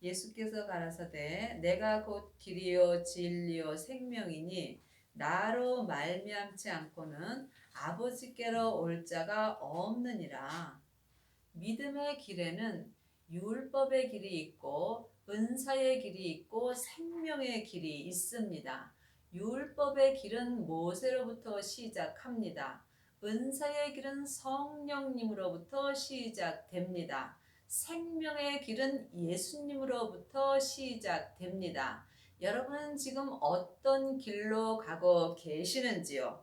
예수께서 가라사대 내가 곧 길이요 진리요 생명이니 나로 말미암지 않고는 아버지께로 올 자가 없느니라. 믿음의 길에는 율법의 길이 있고 은사의 길이 있고 생명의 길이 있습니다. 율법의 길은 모세로부터 시작합니다. 은사의 길은 성령님으로부터 시작됩니다. 생명의 길은 예수님으로부터 시작됩니다. 여러분은 지금 어떤 길로 가고 계시는지요?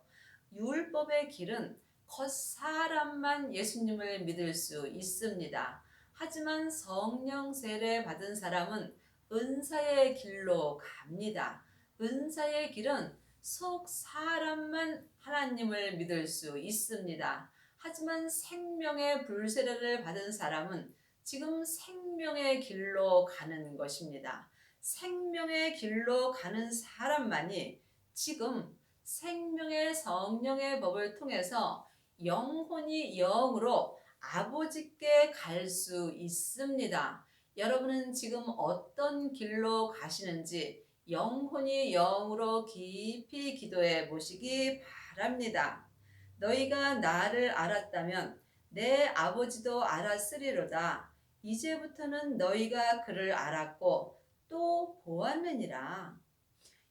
율법의 길은 겉사람만 예수님을 믿을 수 있습니다. 하지만 성령 세례 받은 사람은 은사의 길로 갑니다. 은사의 길은 속 사람만 하나님을 믿을 수 있습니다. 하지만 생명의 불세례를 받은 사람은 지금 생명의 길로 가는 것입니다. 생명의 길로 가는 사람만이 지금 생명의 성령의 법을 통해서 영혼이 영으로 아버지께 갈 수 있습니다. 여러분은 지금 어떤 길로 가시는지 영혼이 영으로 깊이 기도해 보시기 바랍니다. 너희가 나를 알았다면 내 아버지도 알았으리로다. 이제부터는 너희가 그를 알았고 또 보았느니라.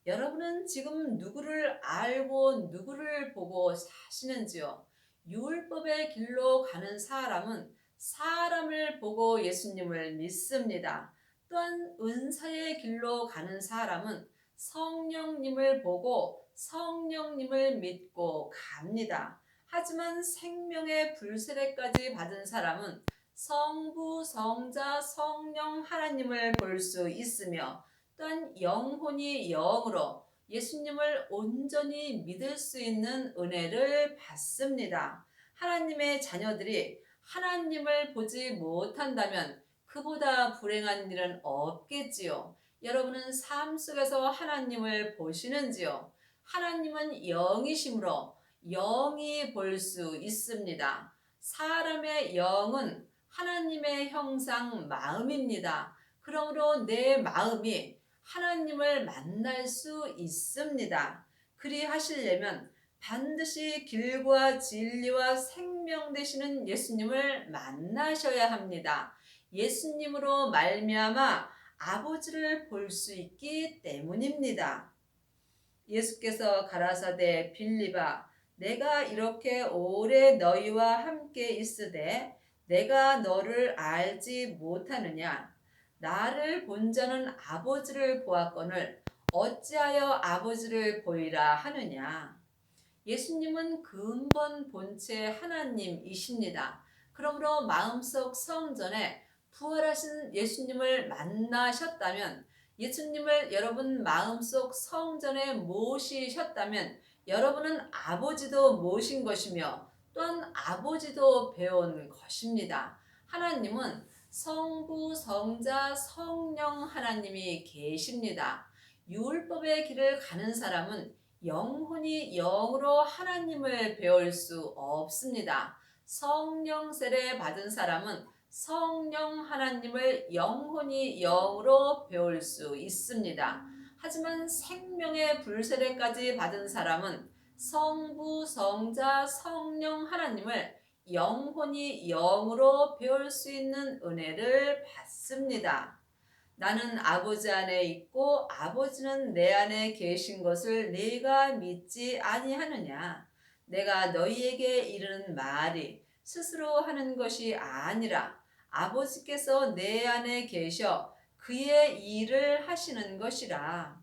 여러분은 지금 누구를 알고 누구를 보고 사시는지요? 율법의 길로 가는 사람은 사람을 보고 예수님을 믿습니다. 또한 은사의 길로 가는 사람은 성령님을 보고 성령님을 믿고 갑니다. 하지만 생명의 불세례까지 받은 사람은 성부, 성자, 성령 하나님을 볼 수 있으며 또한 영혼이 영으로 예수님을 온전히 믿을 수 있는 은혜를 받습니다. 하나님의 자녀들이 하나님을 보지 못한다면 그보다 불행한 일은 없겠지요. 여러분은 삶 속에서 하나님을 보시는지요? 하나님은 영이시므로 영이 볼 수 있습니다. 사람의 영은 하나님의 형상 마음입니다. 그러므로 내 마음이 하나님을 만날 수 있습니다. 그리하시려면 반드시 길과 진리와 생명 되시는 예수님을 만나셔야 합니다. 예수님으로 말미암아 아버지를 볼 수 있기 때문입니다. 예수께서 가라사대 빌립아 내가 이렇게 오래 너희와 함께 있으되 내가 너를 알지 못하느냐? 나를 본 자는 아버지를 보았거늘 어찌하여 아버지를 보이라 하느냐? 예수님은 근본 본체 하나님이십니다. 그러므로 마음속 성전에 부활하신 예수님을 만나셨다면, 예수님을 여러분 마음속 성전에 모시셨다면 여러분은 아버지도 모신 것이며 또한 아버지도 배운 것입니다. 하나님은 성부, 성자, 성령 하나님이 계십니다. 율법의 길을 가는 사람은 영혼이 영으로 하나님을 배울 수 없습니다. 성령 세례 받은 사람은 성령 하나님을 영혼이 영으로 배울 수 있습니다. 하지만 생명의 불세례까지 받은 사람은 성부, 성자, 성령 하나님을 영혼이 영으로 배울 수 있는 은혜를 받습니다. 나는 아버지 안에 있고 아버지는 내 안에 계신 것을 네가 믿지 아니하느냐? 내가 너희에게 이르는 말이 스스로 하는 것이 아니라 아버지께서 내 안에 계셔 그의 일을 하시는 것이라.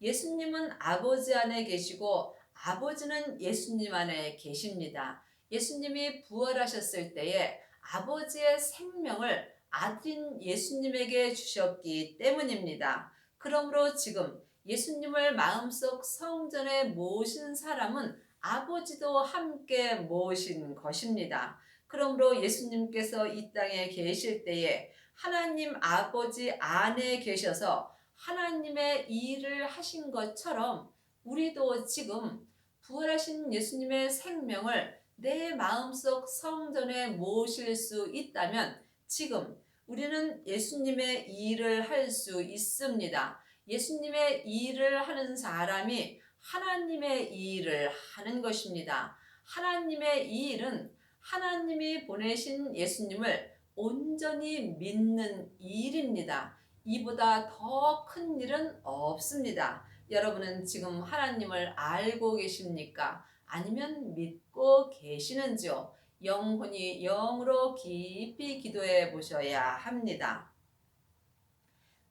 예수님은 아버지 안에 계시고 아버지는 예수님 안에 계십니다. 예수님이 부활하셨을 때에 아버지의 생명을 아들인 예수님에게 주셨기 때문입니다. 그러므로 지금 예수님을 마음속 성전에 모신 사람은 아버지도 함께 모신 것입니다. 그러므로 예수님께서 이 땅에 계실 때에 하나님 아버지 안에 계셔서 하나님의 일을 하신 것처럼 우리도 지금 부활하신 예수님의 생명을 내 마음속 성전에 모실 수 있다면 지금 우리는 예수님의 일을 할 수 있습니다. 예수님의 일을 하는 사람이 하나님의 일을 하는 것입니다. 하나님의 이 일은 하나님이 보내신 예수님을 온전히 믿는 일입니다. 이보다 더 큰 일은 없습니다. 여러분은 지금 하나님을 알고 계십니까? 아니면 믿고 계시는지요? 영혼이 영으로 깊이 기도해 보셔야 합니다.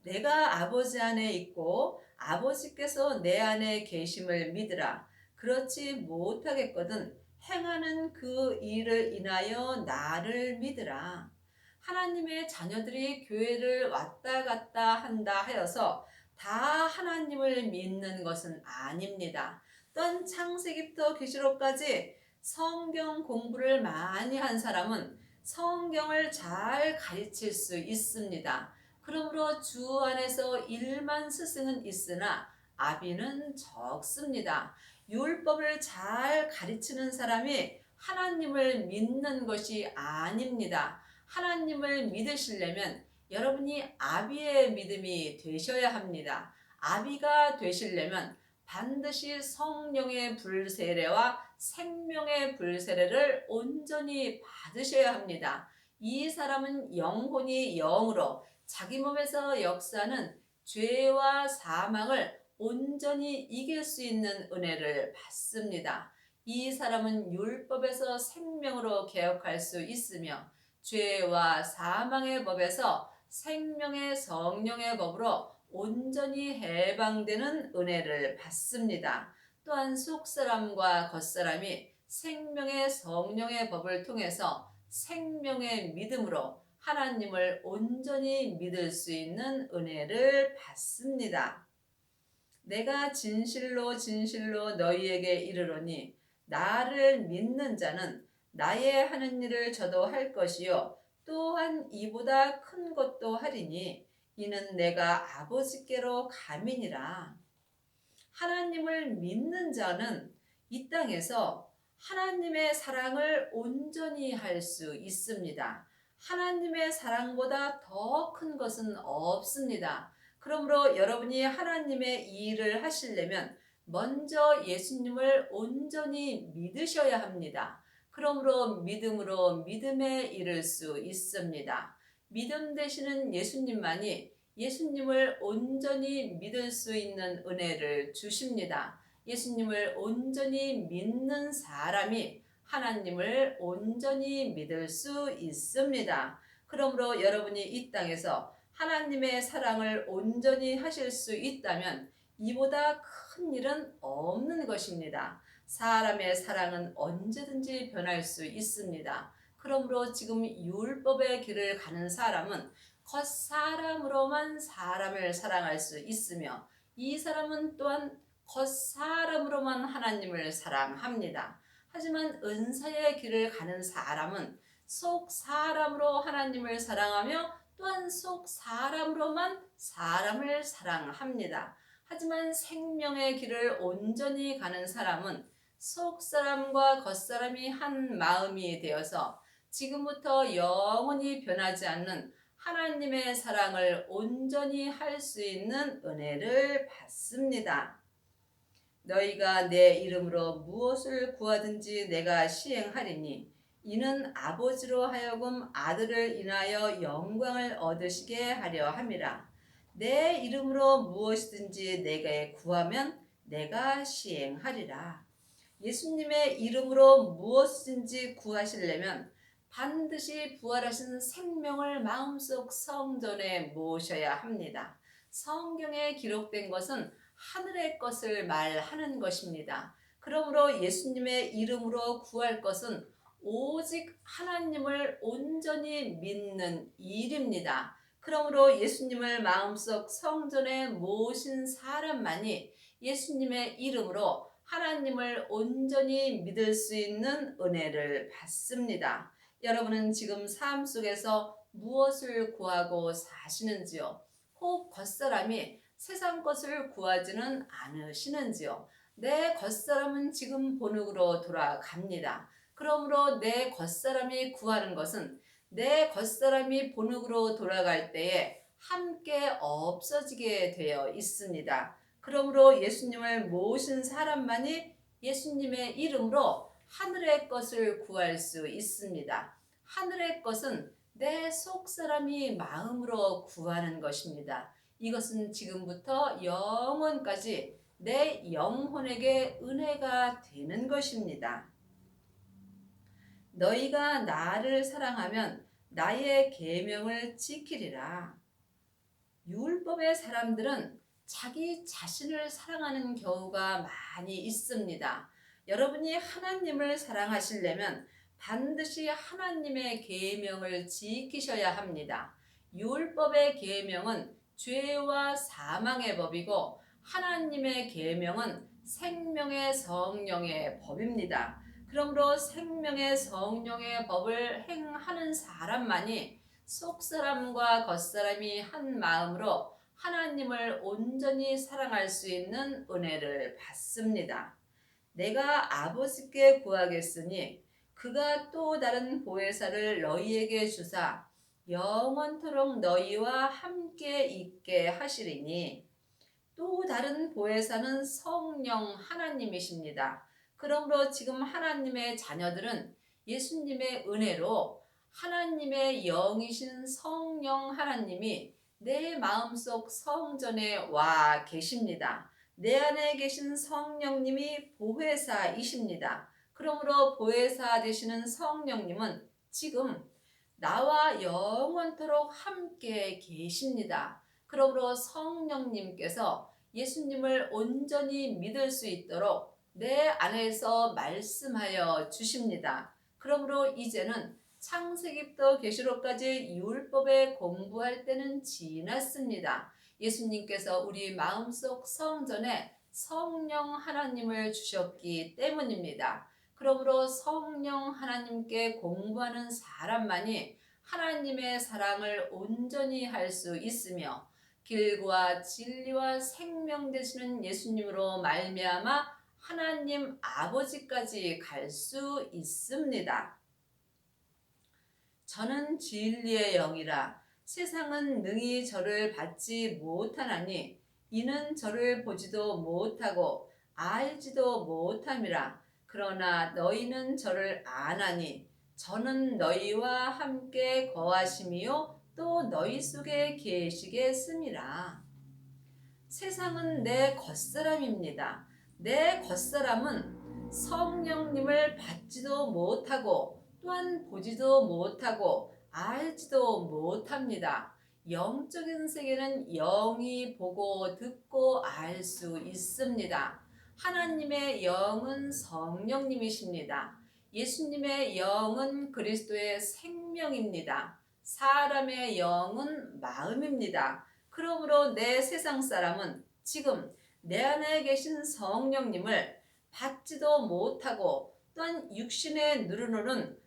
내가 아버지 안에 있고 아버지께서 내 안에 계심을 믿으라. 그렇지 못하겠거든 행하는 그 일을 인하여 나를 믿으라. 하나님의 자녀들이 교회를 왔다 갔다 한다 하여서 다 하나님을 믿는 것은 아닙니다. 또한 창세기부터 계시록까지 성경 공부를 많이 한 사람은 성경을 잘 가르칠 수 있습니다. 그러므로 주 안에서 일만 스승은 있으나 아비는 적습니다. 율법을 잘 가르치는 사람이 하나님을 믿는 것이 아닙니다. 하나님을 믿으시려면 여러분이 아비의 믿음이 되셔야 합니다. 아비가 되시려면 반드시 성령의 불세례와 생명의 불세례를 온전히 받으셔야 합니다. 이 사람은 영혼이 영으로 자기 몸에서 역사하는 죄와 사망을 온전히 이길 수 있는 은혜를 받습니다. 이 사람은 율법에서 생명으로 개혁할 수 있으며 죄와 사망의 법에서 생명의 성령의 법으로 온전히 해방되는 은혜를 받습니다. 또한 속사람과 겉사람이 생명의 성령의 법을 통해서 생명의 믿음으로 하나님을 온전히 믿을 수 있는 은혜를 받습니다. 내가 진실로 진실로 너희에게 이르노니 나를 믿는 자는 나의 하는 일을 저도 할 것이요 또한 이보다 큰 것도 하리니 이는 내가 아버지께로 감이니라. 하나님을 믿는 자는 이 땅에서 하나님의 사랑을 온전히 할 수 있습니다. 하나님의 사랑보다 더 큰 것은 없습니다. 그러므로 여러분이 하나님의 일을 하시려면 먼저 예수님을 온전히 믿으셔야 합니다. 그러므로 믿음으로 믿음에 이를 수 있습니다. 믿음 되시는 예수님만이 예수님을 온전히 믿을 수 있는 은혜를 주십니다. 예수님을 온전히 믿는 사람이 하나님을 온전히 믿을 수 있습니다. 그러므로 여러분이 이 땅에서 하나님의 사랑을 온전히 하실 수 있다면 이보다 큰 일은 없는 것입니다. 사람의 사랑은 언제든지 변할 수 있습니다. 그러므로 지금 율법의 길을 가는 사람은 겉사람으로만 사람을 사랑할 수 있으며 이 사람은 또한 겉사람으로만 하나님을 사랑합니다. 하지만 은사의 길을 가는 사람은 속 사람으로 하나님을 사랑하며 또한 속 사람으로만 사람을 사랑합니다. 하지만 생명의 길을 온전히 가는 사람은 속 사람과 겉 사람이 한 마음이 되어서 지금부터 영원히 변하지 않는 하나님의 사랑을 온전히 할 수 있는 은혜를 받습니다. 너희가 내 이름으로 무엇을 구하든지 내가 시행하리니 이는 아버지로 하여금 아들을 인하여 영광을 얻으시게 하려 함이라. 내 이름으로 무엇이든지 내게 구하면 내가 시행하리라. 예수님의 이름으로 무엇이든지 구하시려면 반드시 부활하신 생명을 마음속 성전에 모셔야 합니다. 성경에 기록된 것은 하늘의 것을 말하는 것입니다. 그러므로 예수님의 이름으로 구할 것은 오직 하나님을 온전히 믿는 일입니다. 그러므로 예수님을 마음속 성전에 모신 사람만이 예수님의 이름으로 하나님을 온전히 믿을 수 있는 은혜를 받습니다. 여러분은 지금 삶 속에서 무엇을 구하고 사시는지요? 혹 겉사람이 세상 것을 구하지는 않으시는지요? 내 겉사람은 지금 본흙으로 돌아갑니다. 그러므로 내 겉사람이 구하는 것은 내 겉사람이 본흙으로 돌아갈 때에 함께 없어지게 되어 있습니다. 그러므로 예수님을 모신 사람만이 예수님의 이름으로 하늘의 것을 구할 수 있습니다. 하늘의 것은 내 속사람이 마음으로 구하는 것입니다. 이것은 지금부터 영원까지 내 영혼에게 은혜가 되는 것입니다. 너희가 나를 사랑하면 나의 계명을 지키리라. 율법의 사람들은 자기 자신을 사랑하는 경우가 많이 있습니다. 여러분이 하나님을 사랑하시려면 반드시 하나님의 계명을 지키셔야 합니다. 율법의 계명은 죄와 사망의 법이고 하나님의 계명은 생명의 성령의 법입니다. 그러므로 생명의 성령의 법을 행하는 사람만이 속사람과 겉사람이 한 마음으로 하나님을 온전히 사랑할 수 있는 은혜를 받습니다. 내가 아버지께 구하겠으니 그가 또 다른 보혜사를 너희에게 주사 영원토록 너희와 함께 있게 하시리니. 또 다른 보혜사는 성령 하나님이십니다. 그러므로 지금 하나님의 자녀들은 예수님의 은혜로 하나님의 영이신 성령 하나님이 내 마음속 성전에 와 계십니다. 내 안에 계신 성령님이 보혜사이십니다. 그러므로 보혜사 되시는 성령님은 지금 나와 영원토록 함께 계십니다. 그러므로 성령님께서 예수님을 온전히 믿을 수 있도록 내 안에서 말씀하여 주십니다. 그러므로 이제는 창세기부터 계시록까지 율법에 공부할 때는 지났습니다. 예수님께서 우리 마음속 성전에 성령 하나님을 주셨기 때문입니다. 그러므로 성령 하나님께 공부하는 사람만이 하나님의 사랑을 온전히 할 수 있으며 길과 진리와 생명 되시는 예수님으로 말미암아 하나님 아버지까지 갈 수 있습니다. 저는 진리의 영이라 세상은 능히 저를 받지 못하나니 이는 저를 보지도 못하고 알지도 못함이라. 그러나 너희는 저를 아나니 저는 너희와 함께 거하심이요 또 너희 속에 계시겠음이라. 세상은 내 겉사람입니다. 내 겉사람은 성령님을 받지도 못하고 또한 보지도 못하고 알지도 못합니다. 영적인 세계는 영이 보고 듣고 알 수 있습니다. 하나님의 영은 성령님이십니다. 예수님의 영은 그리스도의 생명입니다. 사람의 영은 마음입니다. 그러므로 내 세상 사람은 지금 내 안에 계신 성령님을 받지도 못하고 또한 육신의 눈으로는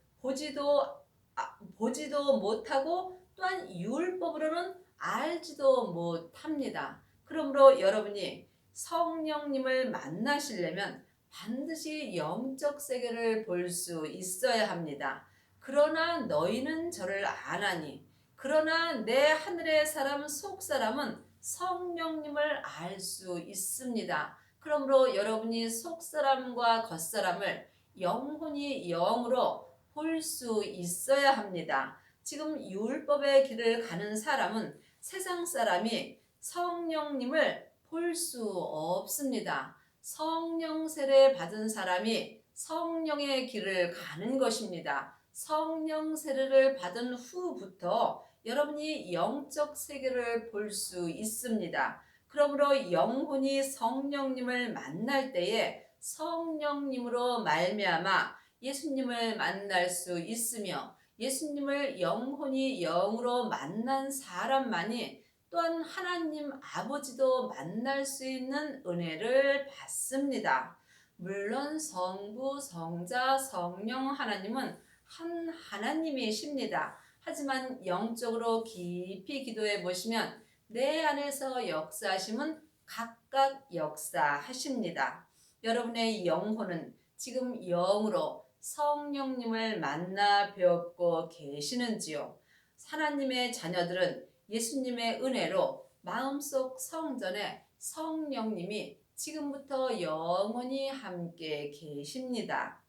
보지도 못하고 또한 율법으로는 알지도 못합니다. 그러므로 여러분이 성령님을 만나시려면 반드시 영적 세계를 볼 수 있어야 합니다. 그러나 너희는 저를 아나니 그러나 내 하늘의 사람 속사람은 성령님을 알 수 있습니다. 그러므로 여러분이 속사람과 겉사람을 영혼이 영으로 볼 수 있어야 합니다. 지금 율법의 길을 가는 사람은 세상 사람이 성령님을 볼 수 없습니다. 성령 세례 받은 사람이 성령의 길을 가는 것입니다. 성령 세례를 받은 후부터 여러분이 영적 세계를 볼 수 있습니다. 그러므로 영혼이 성령님을 만날 때에 성령님으로 말미암아 예수님을 만날 수 있으며 예수님을 영혼이 영으로 만난 사람만이 또한 하나님 아버지도 만날 수 있는 은혜를 받습니다. 물론 성부, 성자, 성령 하나님은 한 하나님이십니다. 하지만 영적으로 깊이 기도해 보시면 내 안에서 역사하심은 각각 역사하십니다. 여러분의 영혼은 지금 영으로 성령님을 만나 배웠고 계시는지요? 하나님의 자녀들은 예수님의 은혜로 마음속 성전에 성령님이 지금부터 영원히 함께 계십니다.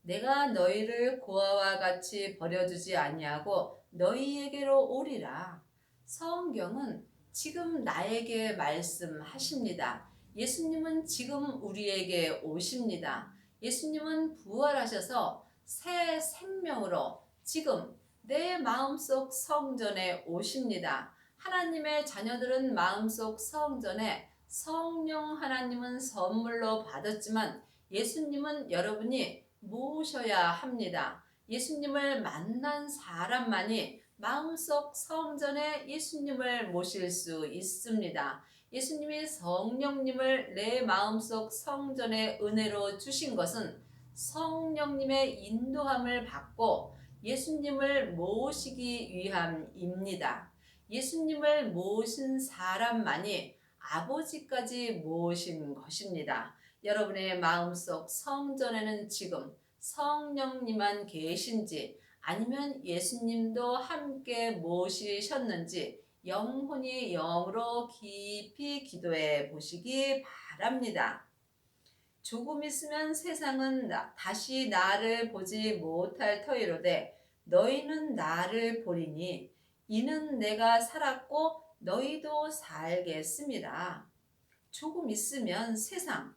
내가 너희를 고아와 같이 버려두지 아니하고 너희에게로 오리라. 성경은 지금 나에게 말씀하십니다. 예수님은 지금 우리에게 오십니다. 예수님은 부활하셔서 새 생명으로 지금 내 마음속 성전에 오십니다. 하나님의 자녀들은 마음속 성전에 성령 하나님은 선물로 받았지만 예수님은 여러분이 모셔야 합니다. 예수님을 만난 사람만이 마음속 성전에 예수님을 모실 수 있습니다. 예수님이 성령님을 내 마음속 성전에 은혜로 주신 것은 성령님의 인도함을 받고 예수님을 모시기 위함입니다. 예수님을 모신 사람만이 아버지까지 모신 것입니다. 여러분의 마음속 성전에는 지금 성령님만 계신지 아니면 예수님도 함께 모시셨는지 영혼이 영으로 깊이 기도해 보시기 바랍니다. 조금 있으면 세상은 다시 나를 보지 못할 터이로되 너희는 나를 보리니 이는 내가 살았고 너희도 살겠습니다. 조금 있으면 세상,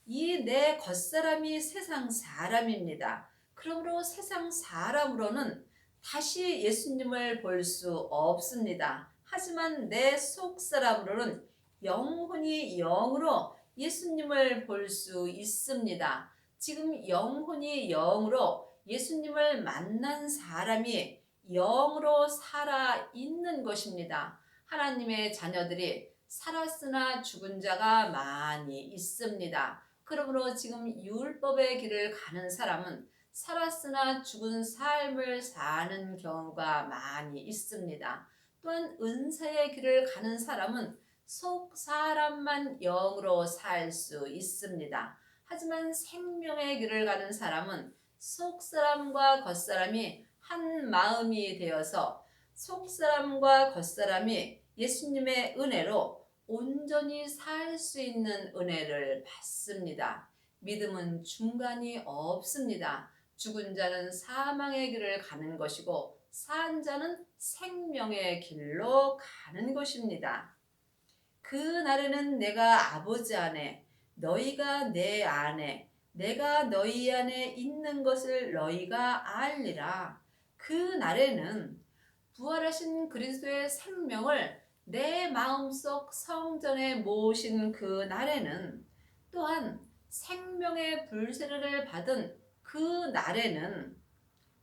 이 내 겉사람이 세상 사람입니다. 그러므로 세상 사람으로는 다시 예수님을 볼 수 없습니다. 하지만 내 속사람으로는 영혼이 영으로 예수님을 볼 수 있습니다. 지금 영혼이 영으로 예수님을 만난 사람이 영으로 살아 있는 것입니다. 하나님의 자녀들이 살았으나 죽은 자가 많이 있습니다. 그러므로 지금 율법의 길을 가는 사람은 살았으나 죽은 삶을 사는 경우가 많이 있습니다. 또한 은사의 길을 가는 사람은 속 사람만 영으로 살 수 있습니다. 하지만 생명의 길을 가는 사람은 속 사람과 겉 사람이 한 마음이 되어서 속 사람과 겉 사람이 예수님의 은혜로 온전히 살 수 있는 은혜를 받습니다. 믿음은 중간이 없습니다. 죽은 자는 사망의 길을 가는 것이고 산 자는 생명의 길로 가는 것입니다. 그 날에는 내가 아버지 안에 너희가 내 안에 내가 너희 안에 있는 것을 너희가 알리라. 그 날에는 부활하신 그리스도의 생명을 내 마음속 성전에 모신 그 날에는 또한 생명의 불세례를 받은 그 날에는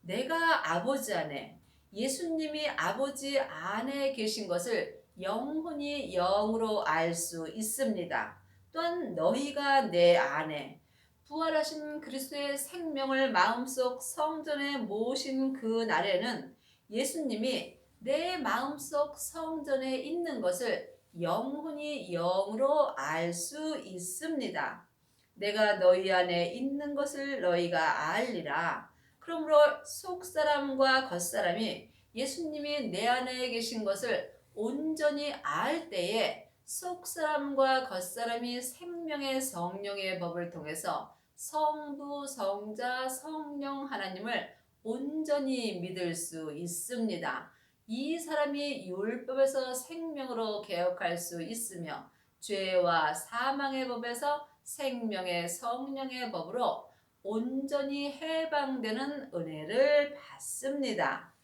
내가 아버지 안에 예수님이 아버지 안에 계신 것을 영혼이 영으로 알 수 있습니다. 또한 너희가 내 안에 부활하신 그리스도의 생명을 마음속 성전에 모신 그 날에는 예수님이 내 마음속 성전에 있는 것을 영혼이 영으로 알 수 있습니다. 내가 너희 안에 있는 것을 너희가 알리라. 그러므로 속사람과 겉사람이 예수님이 내 안에 계신 것을 온전히 알 때에 속사람과 겉사람이 생명의 성령의 법을 통해서 성부, 성자, 성령 하나님을 온전히 믿을 수 있습니다. 이 사람이 율법에서 생명으로 개혁할 수 있으며 죄와 사망의 법에서 생명의 성령의 법으로 온전히 해방되는 은혜를 받습니다.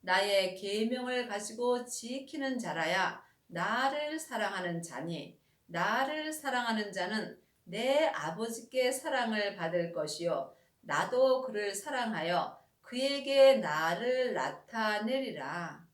나의 계명을 가지고 지키는 자라야 나를 사랑하는 자니 나를 사랑하는 자는 내 아버지께 사랑을 받을 것이요 나도 그를 사랑하여 그에게 나를 나타내리라.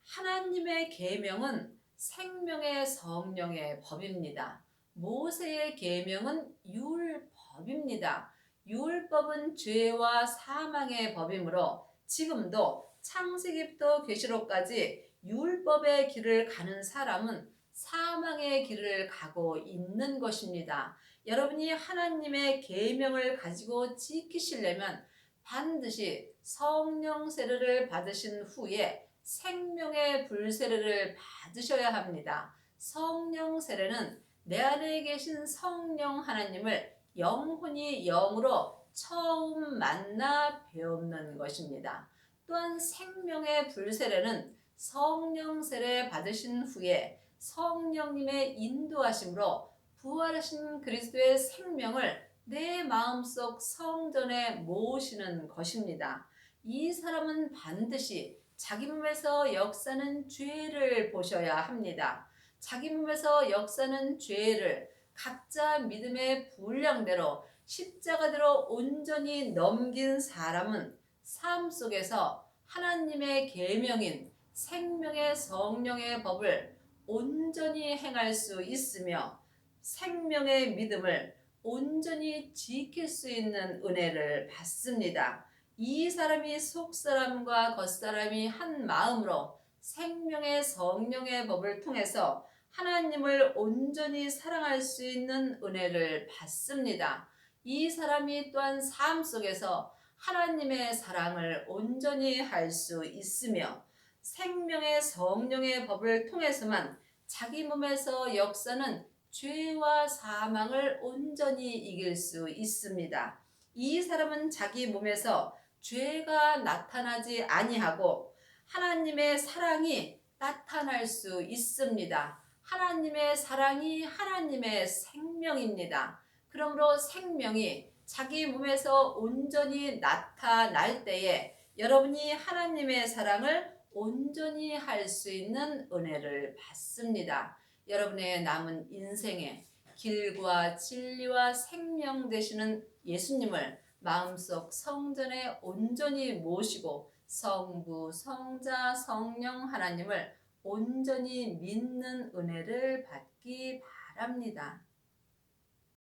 하나님의 계명은 생명의 성령의 법입니다. 모세의 계명은 율법입니다. 율법은 죄와 사망의 법이므로 지금도 창세기부터 계시록까지 율법의 길을 가는 사람은 사망의 길을 가고 있는 것입니다. 여러분이 하나님의 계명을 가지고 지키시려면 반드시 성령 세례를 받으신 후에 생명의 불 세례를 받으셔야 합니다. 성령 세례는 내 안에 계신 성령 하나님을 영혼이 영으로 처음 만나 배우는 것입니다. 또한 생명의 불 세례는 성령 세례 받으신 후에 성령님의 인도하심으로 부활하신 그리스도의 생명을 내 마음속 성전에 모으시는 것입니다. 이 사람은 반드시 자기 몸에서 역사는 죄를 보셔야 합니다. 자기 몸에서 역사는 죄를 각자 믿음의 분량대로 십자가대로 온전히 넘긴 사람은 삶 속에서 하나님의 계명인 생명의 성령의 법을 온전히 행할 수 있으며 생명의 믿음을 온전히 지킬 수 있는 은혜를 받습니다. 이 사람이 속사람과 겉사람이 한 마음으로 생명의 성령의 법을 통해서 하나님을 온전히 사랑할 수 있는 은혜를 받습니다. 이 사람이 또한 삶 속에서 하나님의 사랑을 온전히 할 수 있으며 생명의 성령의 법을 통해서만 자기 몸에서 역사는 죄와 사망을 온전히 이길 수 있습니다. 이 사람은 자기 몸에서 죄가 나타나지 아니하고 하나님의 사랑이 나타날 수 있습니다. 하나님의 사랑이 하나님의 생명입니다. 그러므로 생명이 자기 몸에서 온전히 나타날 때에 여러분이 하나님의 사랑을 온전히 할 수 있는 은혜를 받습니다. 여러분의 남은 인생에 길과 진리와 생명 되시는 예수님을 마음속 성전에 온전히 모시고 성부, 성자, 성령 하나님을 온전히 믿는 은혜를 받기 바랍니다.